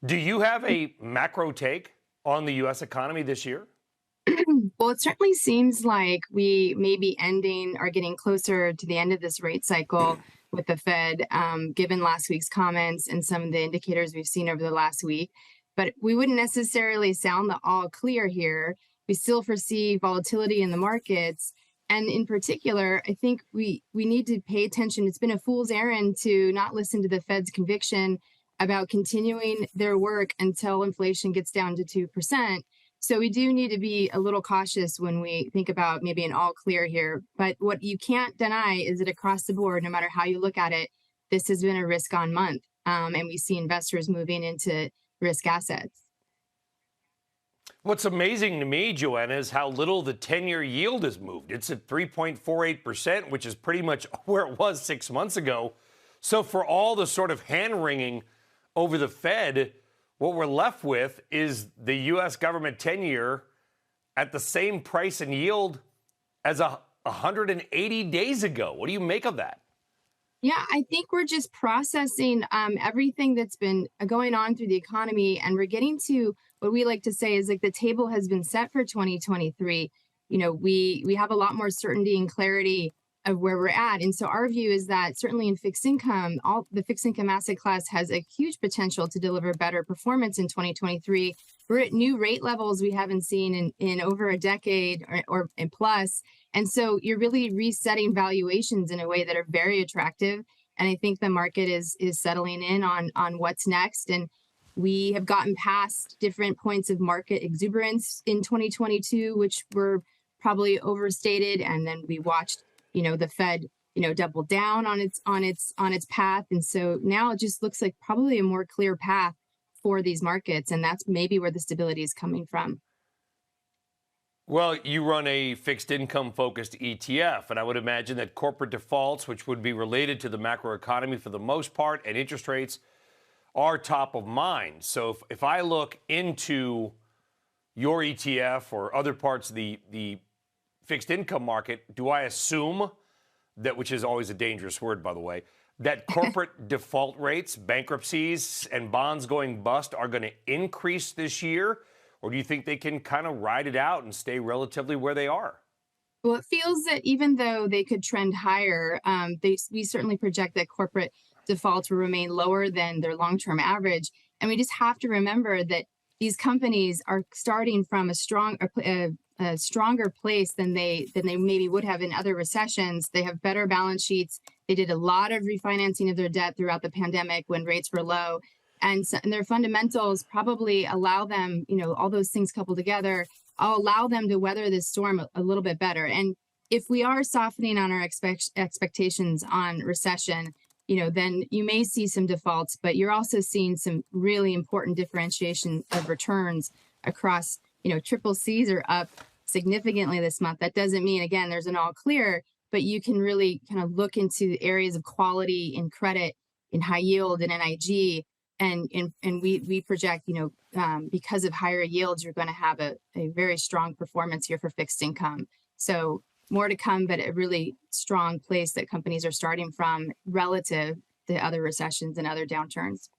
Do you have a macro take on the U.S. economy this year? Well, it certainly seems like we may be ending or getting closer to the end of this rate cycle with the Fed, given last week's comments and some of the indicators we've seen over the last week. But we wouldn't necessarily sound the all clear here. We still foresee volatility in the markets. And in particular, I think we need to pay attention. It's been a fool's errand to not listen to the Fed's conviction about continuing their work until inflation gets down to 2%. So we do need to be a little cautious when we think about maybe an all clear here. But what you can't deny is that across the board, no matter how you look at it, this has been a risk on month. And we see investors moving into risk assets. What's amazing to me, Joanna, is how little the 10-year yield has moved. It's at 3.48%, which is pretty much where it was 6 months ago. So for all the sort of hand-wringing over the Fed, what we're left with is the U.S. government 10-year at the same price and yield as 180 days ago. What do you make of that? Yeah, I think we're just processing everything that's been going on through the economy, and we're getting to what we like to say is like the table has been set for 2023. You know, we have a lot more certainty and clarity of where we're at, and so our view is that certainly in fixed income, all the fixed income asset class has a huge potential to deliver better performance in 2023. We're at new rate levels we haven't seen in over a decade or and plus. And so you're really resetting valuations in a way that are very attractive. And I think the market is settling in on what's next. And we have gotten past different points of market exuberance in 2022, which were probably overstated. And then we watched, the Fed, double down on its path. And so now it just looks like probably a more clear path for these markets. And that's maybe where the stability is coming from. Well, you run a fixed income focused ETF, and I would imagine that corporate defaults, which would be related to the macroeconomy for the most part, and interest rates are top of mind. So if I look into your ETF or other parts of the fixed income market, do I assume that, which is always a dangerous word, by the way, that corporate default rates, bankruptcies, and bonds going bust are going to increase this year? Or do you think they can kind of ride it out and stay relatively where they are? Well, it feels that even though they could trend higher, we certainly project that corporate defaults will remain lower than their long-term average. And we just have to remember that these companies are starting from a stronger place than they maybe would have in other recessions. They have better balance sheets. They did a lot of refinancing of their debt throughout the pandemic when rates were low. And their fundamentals probably allow them, all those things coupled together, allow them to weather this storm a little bit better. And if we are softening on our expectations on recession, then you may see some defaults, but you're also seeing some really important differentiation of returns across, triple C's are up significantly this month. That doesn't mean, again, there's an all clear, but you can really kind of look into areas of quality in credit, in high yield, and NIG. And we project, because of higher yields, you're going to have a very strong performance here for fixed income. So more to come, but a really strong place that companies are starting from relative to other recessions and other downturns.